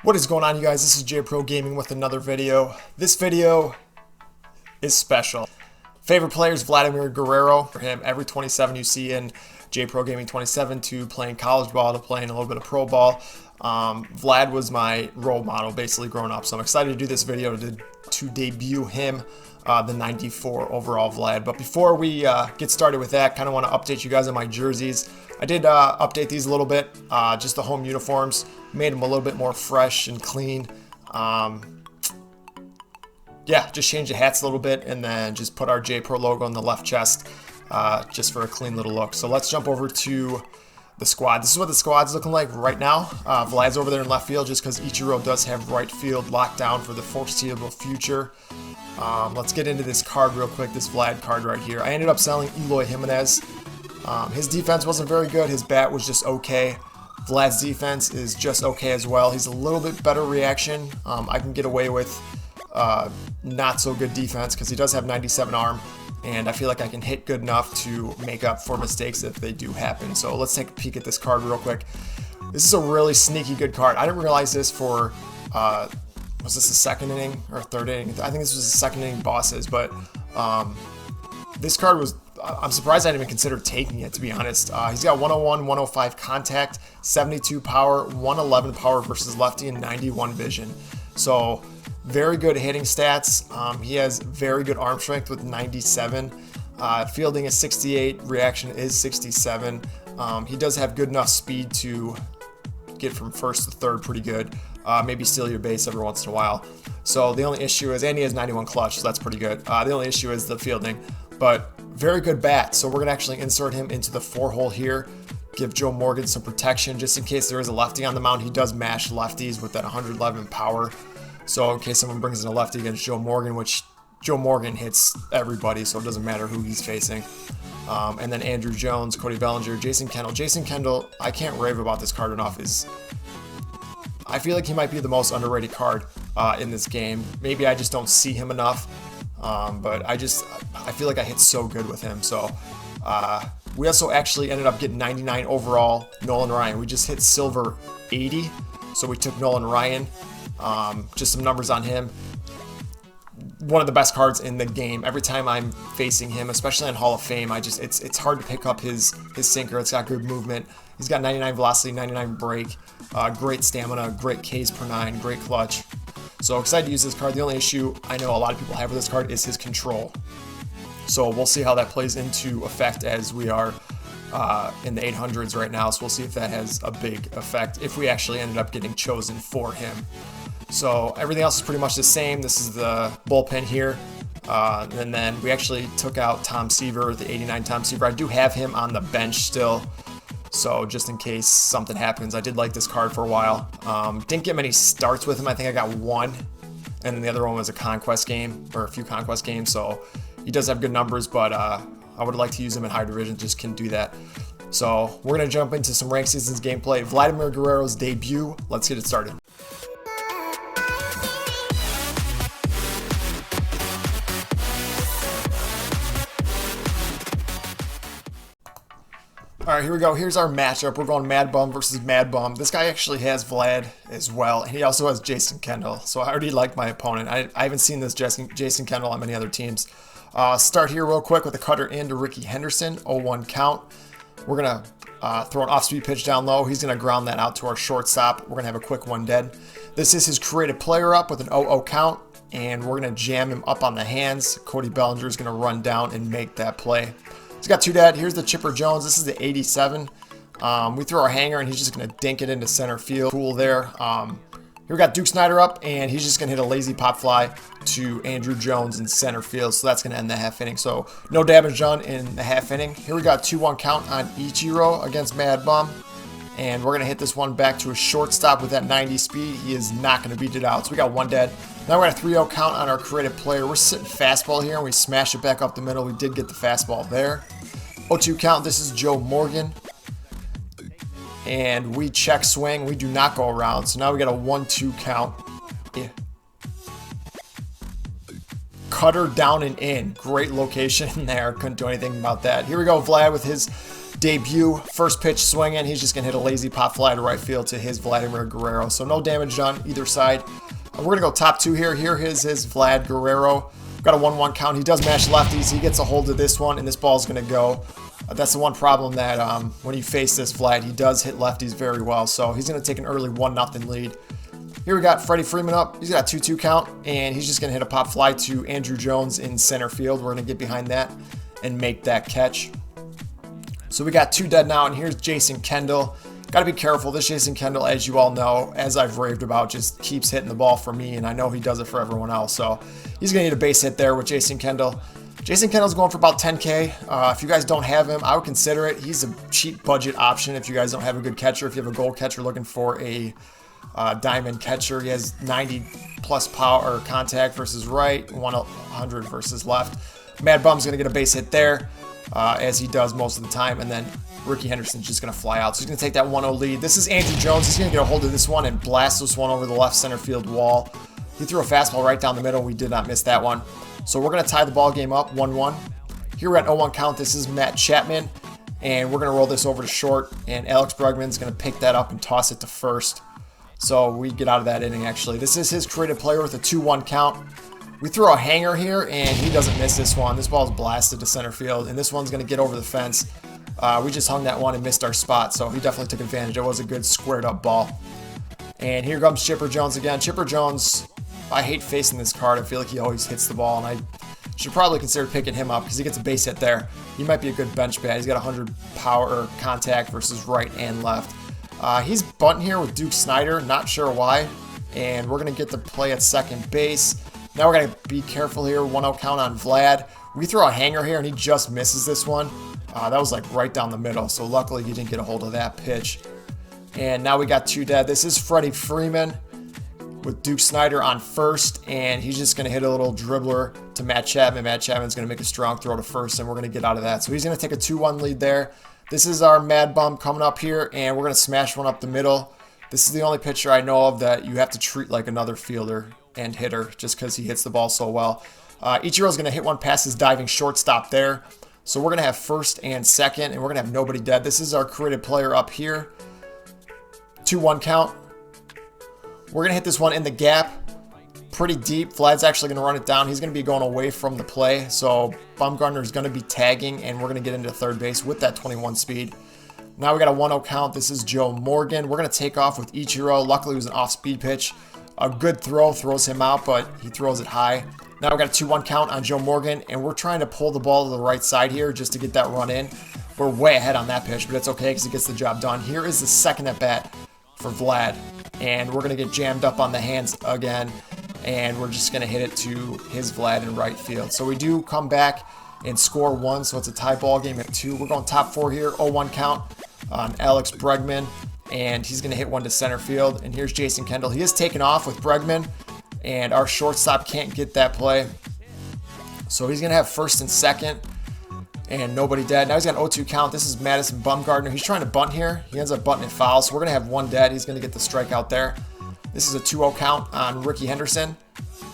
What is going on, you guys? This is JProGaming with another video. This video is special. Favorite players, Vladimir Guerrero. For him, every 27 you see in JProGaming 27 to playing college ball to playing a little bit of pro ball. Vlad was my role model basically growing up, so I'm excited to do this video to debut him, the 94 overall Vlad. But before we get started with that, kind of want to update you guys on my jerseys. I did update these a little bit, just the home uniforms, made them a little bit more fresh and clean. Yeah, just changed the hats a little bit and then just put our JPro logo on the left chest, just for a clean little look. So let's jump over to the squad. This is what the squad's looking like right now. Vlad's over there in left field just because Ichiro does have right field locked down for the foreseeable future. Let's get into this card real quick, this Vlad card right here. I ended up selling Eloy Jimenez. His defense wasn't very good. His bat was just okay. Vlad's defense is just okay as well. He's a little bit better reaction. I can get away with not so good defense because he does have 97 arm, and I feel like I can hit good enough to make up for mistakes if they do happen. So let's take a peek at this card real quick. This is a really sneaky good card. I didn't realize this for was this the second inning or third inning? I think this was the second inning bosses, but this card was, I'm surprised I didn't even consider taking it, to be honest. He's got 101, 105 contact, 72 power, 111 power versus lefty, and 91 vision. So very good hitting stats. He has very good arm strength with 97. Fielding is 68, reaction is 67. He does have good enough speed to get from first to third pretty good. Maybe steal your base every once in a while. So the only issue is, and he has 91 clutch, so that's pretty good. The only issue is the fielding, but very good bat. So we're gonna actually insert him into the 4-hole here, give Joe Morgan some protection just in case there is a lefty on the mound. He does mash lefties with that 111 power. So in case someone brings in a lefty against Joe Morgan, which Joe Morgan hits everybody, so it doesn't matter who he's facing. And then Andrew Jones, Cody Bellinger, Jason Kendall. Jason Kendall, I can't rave about this card enough. I feel like he might be the most underrated card in this game. Maybe I just don't see him enough, but I feel like I hit so good with him. So we also actually ended up getting 99 overall Nolan Ryan. We just hit silver 80, so we took Nolan Ryan. Just some numbers on him. One of the best cards in the game. Every time I'm facing him, especially in Hall of Fame, it's hard to pick up his sinker. It's got good movement. He's got 99 velocity, 99 break, great stamina, great Ks per 9, great clutch. So excited to use this card. The only issue I know a lot of people have with this card is his control. So we'll see how that plays into effect as we are in the 800s right now. So we'll see if that has a big effect if we actually ended up getting chosen for him. So everything else is pretty much the same. This is the bullpen here. And then we actually took out Tom Seaver, the 89 Tom Seaver. I do have him on the bench still. So just in case something happens, I did like this card for a while. Didn't get many starts with him. I think I got one. And then the other one was a conquest game, or a few conquest games. So he does have good numbers, but I would like to use him in higher division. Just couldn't do that. So we're going to jump into some ranked seasons gameplay. Vladimir Guerrero's debut. Let's get it started. All right, here we go. Here's our matchup. We're going Mad Bum versus Mad Bum. This guy actually has Vlad as well. He also has Jason Kendall. So I already like my opponent. I haven't seen this Jason Kendall on many other teams. Start here real quick with a cutter into Ricky Henderson, 0-1 count. We're going to throw an off-speed pitch down low. He's going to ground that out to our shortstop. We're going to have a quick one dead. This is his creative player up with an 0-0 count, and we're going to jam him up on the hands. Cody Bellinger is going to run down and make that play. He's got two dead. Here's the Chipper Jones. This is the 87. We throw our hanger, and he's just going to dink it into center field. Cool there. Here we got Duke Snyder up, and he's just going to hit a lazy pop fly to Andrew Jones in center field. So that's going to end the half inning. So no damage done in the half inning. Here we got 2-1 count on Ichiro against Mad Bum. And we're going to hit this one back to a shortstop with that 90 speed. He is not going to beat it out. So we got one dead. Now we're at a 3-0 count on our creative player. We're sitting fastball here, and we smash it back up the middle. We did get the fastball there. 0-2 count. This is Joe Morgan. And we check swing. We do not go around. So now we got a 1-2 count. Yeah. Cutter down and in. Great location there. Couldn't do anything about that. Here we go. Vlad with his debut. First pitch swinging. He's just going to hit a lazy pop fly to right field to his Vladimir Guerrero. So no damage done either side. We're going to go top 2 here. Here is his Vlad Guerrero. Got a 1-1 count. He does mash lefties. He gets a hold of this one, and this ball is going to go. That's the one problem that when you face this Vlad, he does hit lefties very well. So he's going to take an early 1-0 lead. Here we got Freddie Freeman up. He's got a 2-2 count, and he's just going to hit a pop fly to Andrew Jones in center field. We're going to get behind that and make that catch. So we got 2 dead now, and here's Jason Kendall. Got to be careful. This Jason Kendall, as you all know, as I've raved about, just keeps hitting the ball for me, and I know he does it for everyone else. So he's going to need a base hit there with Jason Kendall. Jason Kendall's going for about 10K. If you guys don't have him, I would consider it. He's a cheap budget option if you guys don't have a good catcher. If you have a gold catcher looking for a diamond catcher, he has 90 plus power or contact versus right, 100 versus left. Mad Bum's going to get a base hit there, as he does most of the time, and then Ricky Henderson's just going to fly out. So he's going to take that 1-0 lead. This is Andrew Jones. He's going to get a hold of this one and blast this one over the left center field wall. He threw a fastball right down the middle. We did not miss that one. So we're going to tie the ball game up 1-1. Here we're at 0-1 count. This is Matt Chapman, and we're going to roll this over to short, and Alex Bregman's going to pick that up and toss it to first. So we get out of that inning, actually. This is his creative player with a 2-1 count. We throw a hanger here, and he doesn't miss this one. This ball's blasted to center field, and this one's going to get over the fence. We just hung that one and missed our spot, so he definitely took advantage. It was a good squared-up ball. And here comes Chipper Jones again. Chipper Jones, I hate facing this card. I feel like he always hits the ball, and I should probably consider picking him up because he gets a base hit there. He might be a good bench bat. He's got 100 power or contact versus right and left. He's bunting here with Duke Snyder, not sure why. And we're going to get the play at second base. Now we're going to be careful here. 1-0 count on Vlad. We throw a hanger here, and he just misses this one. That was like right down the middle, so luckily he didn't get a hold of that pitch. And now we got 2 dead. This is Freddie Freeman with Duke Snyder on first, and he's just going to hit a little dribbler to Matt Chapman. Matt Chapman's going to make a strong throw to first, and we're going to get out of that. So he's going to take a 2-1 lead there. This is our Mad Bum coming up here, and we're going to smash one up the middle. This is the only pitcher I know of that you have to treat like another fielder and hitter just because he hits the ball so well. Ichiro's going to hit one past his diving shortstop there. So we're going to have first and second, and we're going to have nobody dead. This is our creative player up here. 2-1 count. We're going to hit this one in the gap. Pretty deep. Vlad's actually going to run it down. He's going to be going away from the play. So Bumgarner is going to be tagging, and we're going to get into third base with that 21 speed. Now we got a 1-0 count. This is Joe Morgan. We're going to take off with Ichiro. Luckily, it was an off-speed pitch. A good throw throws him out, but he throws it high. Now we got a 2-1 count on Joe Morgan, and we're trying to pull the ball to the right side here just to get that run in. We're way ahead on that pitch, but it's okay because it gets the job done. Here is the second at bat for Vlad, and we're going to get jammed up on the hands again, and we're just going to hit it to his Vlad in right field. So we do come back and score 1, so it's a tie ball game at 2. We're going top 4 here, 0-1 count on Alex Bregman, and he's going to hit one to center field. And here's Jason Kendall. He is taken off with Bregman, and our shortstop can't get that play. So he's going to have first and second, and nobody dead. Now he's got an 0-2 count. This is Madison Bumgarner. He's trying to bunt here. He ends up bunting it foul, so we're going to have 1 dead. He's going to get the strikeout there. This is a 2-0 count on Ricky Henderson,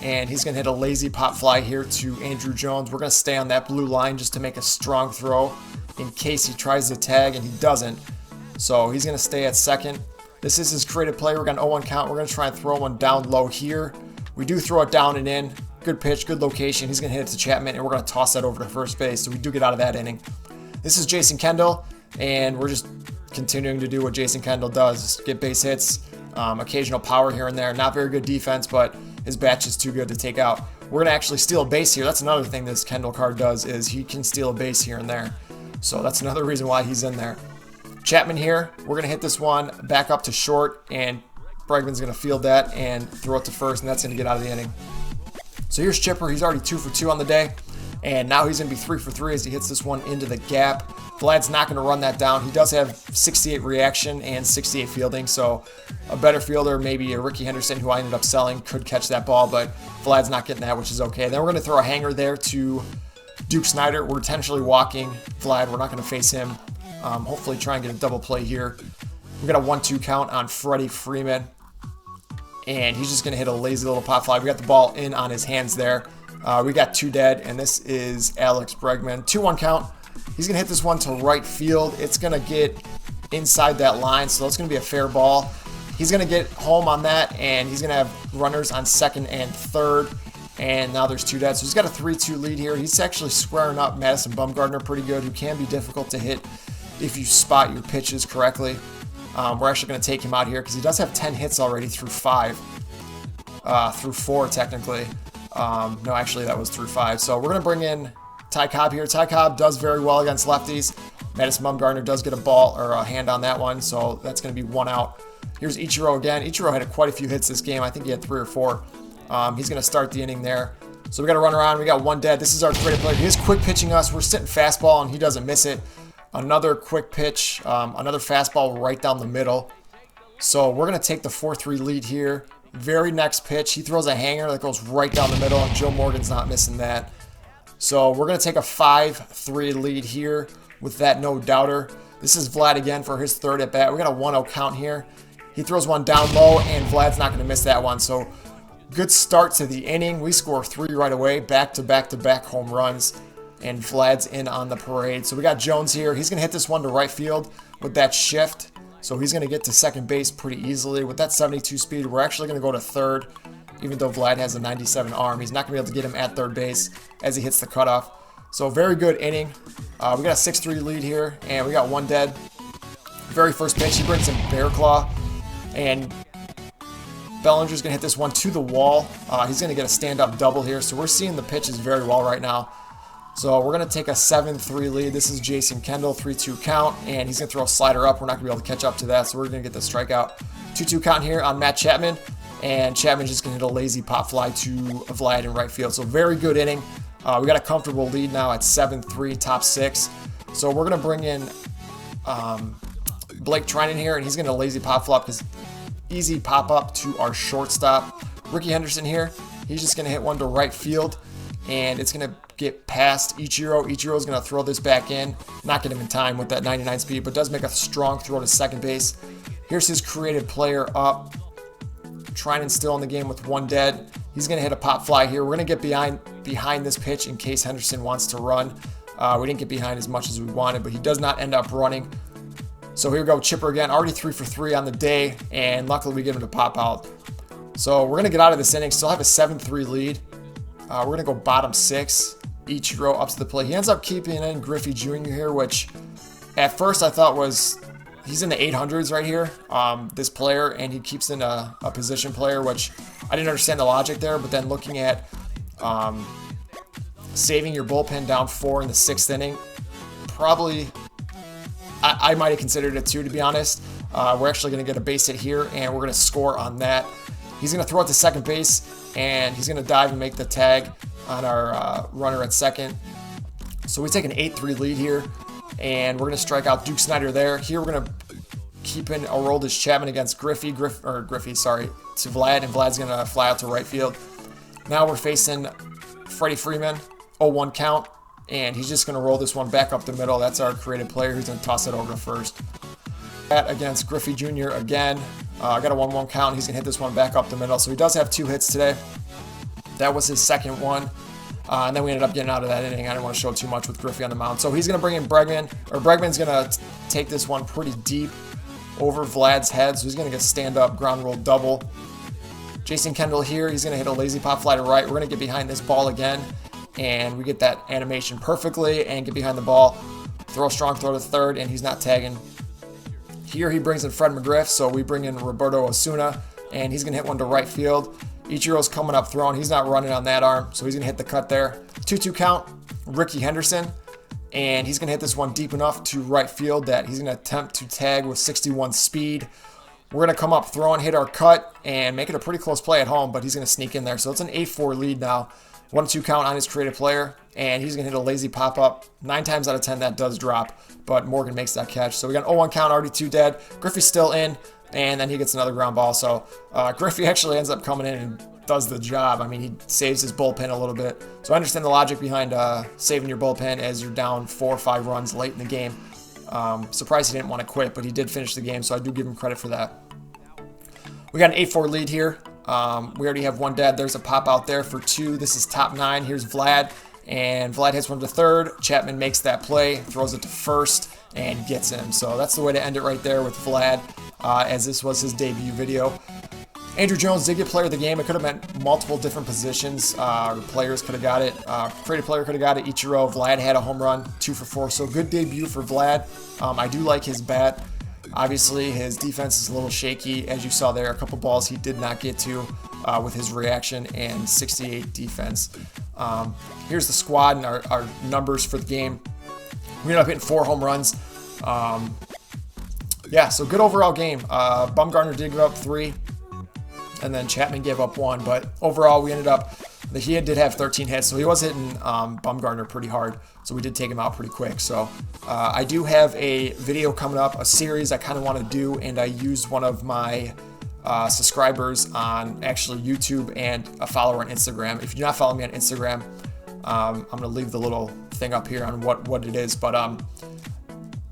and he's going to hit a lazy pop fly here to Andrew Jones. We're going to stay on that blue line just to make a strong throw in case he tries to tag, and he doesn't. So he's going to stay at second. This is his creative play. We're going to 0-1 count. We're going to try and throw one down low here. We do throw it down and in. Good pitch, good location. He's going to hit it to Chapman, and we're going to toss that over to first base. So we do get out of that inning. This is Jason Kendall, and we're just continuing to do what Jason Kendall does. Get base hits, occasional power here and there. Not very good defense, but his batch is too good to take out. We're going to actually steal a base here. That's another thing this Kendall card does is he can steal a base here and there. So that's another reason why he's in there. Chapman here, we're going to hit this one back up to short, and Bregman's going to field that and throw it to first, and that's going to get out of the inning. So here's Chipper. He's already 2 for 2 on the day, and now he's going to be 3 for 3 as he hits this one into the gap. Vlad's not going to run that down. He does have 68 reaction and 68 fielding, so a better fielder, maybe a Ricky Henderson, who I ended up selling, could catch that ball, but Vlad's not getting that, which is okay. Then we're going to throw a hanger there to Duke Snyder. We're intentionally walking Vlad. We're not going to face him. Hopefully try and get a double play here. We got a 1-2 count on Freddie Freeman, and he's just going to hit a lazy little pop fly. We got the ball in on his hands there. We got 2 dead, and this is Alex Bregman. 2-1 count He's going to hit this one to right field. It's going to get inside that line, so it's going to be a fair ball. He's going to get home on that, and he's going to have runners on second and third. And now there's 2 dead. So he's got a 3-2 lead here. He's actually squaring up Madison Bumgarner pretty good, who can be difficult to hit if you spot your pitches correctly. We're actually going to take him out here because he does have 10 hits already through 4 technically. No, actually that was through 5. So we're going to bring in Ty Cobb here. Ty Cobb does very well against lefties. Madison Bumgarner does get a ball or a hand on that one, so that's going to be 1 out. Here's Ichiro again. Ichiro had quite a few hits this game. I think he had 3 or 4. He's going to start the inning there. So we got to run around. We got 1 dead. This is our creative player. He is quick pitching us. We're sitting fastball, and he doesn't miss it. Another quick pitch, another fastball right down the middle. So we're going to take the 4-3 lead here. Very next pitch, he throws a hanger that goes right down the middle, and Joe Morgan's not missing that. So we're going to take a 5-3 lead here with that no-doubter. This is Vlad again for his 3rd at bat. We got a 1-0 count here. He throws one down low, and Vlad's not going to miss that one. So good start to the inning. We score 3 right away, back-to-back-to-back home runs, and Vlad's in on the parade. So we got Jones here. He's going to hit this one to right field with that shift. So he's going to get to second base pretty easily. With that 72 speed, we're actually going to go to third. Even though Vlad has a 97 arm, he's not going to be able to get him at third base as he hits the cutoff. So very good inning. We got a 6-3 lead here, and we got 1 dead. Very first pitch, he brings in Bear Claw, and Bellinger's going to hit this one to the wall. He's going to get a stand-up double here, so we're seeing the pitches very well right now. So we're going to take a 7-3 lead. This is Jason Kendall, 3-2 count, and he's going to throw a slider up. We're not going to be able to catch up to that, so we're going to get the strikeout. 2-2 count here on Matt Chapman, and Chapman's just going to hit a lazy pop fly to Vlad in right field. So very good inning. We got a comfortable lead now at 7-3, top 6. So we're going to bring in Blake Trinan here, and he's going to lazy pop flop because easy pop up to our shortstop. Ricky Henderson here, he's just going to hit one to right field, and it's going to get past Ichiro. Ichiro's going to throw this back in, not get him in time with that 99 speed, but does make a strong throw to second base. Here's his creative player up. Trinan's still in the game with 1 dead. He's going to hit a pop fly here. We're going to get behind this pitch in case Henderson wants to run. We didn't get behind as much as we wanted, but he does not end up running. So here we go, Chipper again, already 3 for 3 on the day, and luckily we get him to pop out. So we're going to get out of this inning, still have a 7-3 lead. We're going to go bottom 6. Ichiro up to the plate. He ends up keeping in Griffey Jr. here, which at first I thought was, he's in the 800s right here, this player, and he keeps in a position player, which I didn't understand the logic there, but then looking at saving your bullpen down 4 in the 6th inning, probably, I might have considered it too, to be honest. We're actually going to get a base hit here, and we're going to score on that. He's going to throw it to second base, and he's going to dive and make the tag on our runner at second. So we take an 8-3 lead here, and we're going to strike out Duke Snyder there. Here we're going to keep in Aroldis Chapman against Griffey, to Vlad, and Vlad's going to fly out to right field. Now we're facing Freddie Freeman, 0-1 count, and he's just going to roll this one back up the middle. That's our creative player. He's going to toss it over to first. Against Griffey Jr. again. I got a 1-1 count. He's going to hit this one back up the middle. So he does have 2 hits today. That was his second one. And then we ended up getting out of that inning. I didn't want to show too much with Griffey on the mound. So he's going to bring in Bregman. Bregman's going to take this one pretty deep over Vlad's head. So he's going to get stand-up ground roll double. Jason Kendall here. He's going to hit a lazy pop fly to right. We're going to get behind this ball again. And we get that animation perfectly and get behind the ball. Throw a strong throw to third, and he's not tagging. Here he brings in Fred McGriff, so we bring in Roberto Osuna, and he's going to hit one to right field. Ichiro's coming up throwing. He's not running on that arm, so he's going to hit the cut there. 2-2 count, Ricky Henderson, and he's going to hit this one deep enough to right field that he's going to attempt to tag with 61 speed. We're going to come up throwing, hit our cut, and make it a pretty close play at home, but he's going to sneak in there. So it's an 8-4 lead now. 1-2 count on his creative player, and he's going to hit a lazy pop-up. 9 times out of 10 that does drop, but Morgan makes that catch. So we got an 0-1 count, already 2 dead. Griffey's still in, and then he gets another ground ball. So Griffey actually ends up coming in and does the job. I mean, he saves his bullpen a little bit. So I understand the logic behind saving your bullpen as you're down 4 or 5 runs late in the game. Surprised he didn't want to quit, but he did finish the game, so I do give him credit for that. We got an 8-4 lead here. We already have 1 dead. There's a pop out there for 2. This is top 9. Here's Vlad. and Vlad hits one to third. Chapman makes that play, throws it to first, and gets him. So that's the way to end it right there with Vlad, as this was his debut video. Andrew Jones did get player of the game. It could have meant multiple different positions. Players could have got it. Creative player could have got it. Ichiro. Vlad had a home run, 2 for 4. So good debut for Vlad. I do like his bat. Obviously, his defense is a little shaky. As you saw there, a couple balls he did not get to with his reaction and 68 defense. Here's the squad and our numbers for the game. We ended up hitting 4 home runs. Yeah, so good overall game. Bumgarner did give up 3. And then Chapman gave up 1, but overall we ended up, he did have 13 hits, so he was hitting Bumgarner pretty hard, so we did take him out pretty quick. So I do have a video coming up, a series I kind of want to do, and I used one of my subscribers on actually YouTube and a follower on Instagram. If you do not follow me on Instagram, I'm going to leave the little thing up here on what it is, but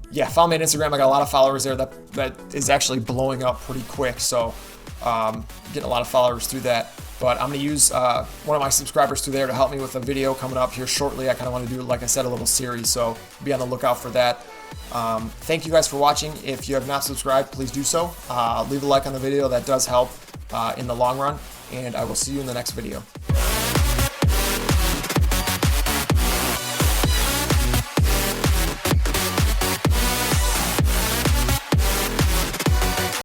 yeah, follow me on Instagram. I got a lot of followers there that is actually blowing up pretty quick, so getting a lot of followers through that. But I'm going to use one of my subscribers through there to help me with a video coming up here shortly. I kind of want to do, like I said, a little series, so be on the lookout for that. Thank you guys for watching. If you have not subscribed, please do so. Leave a like on the video. That does help in the long run, and I will see you in the next video.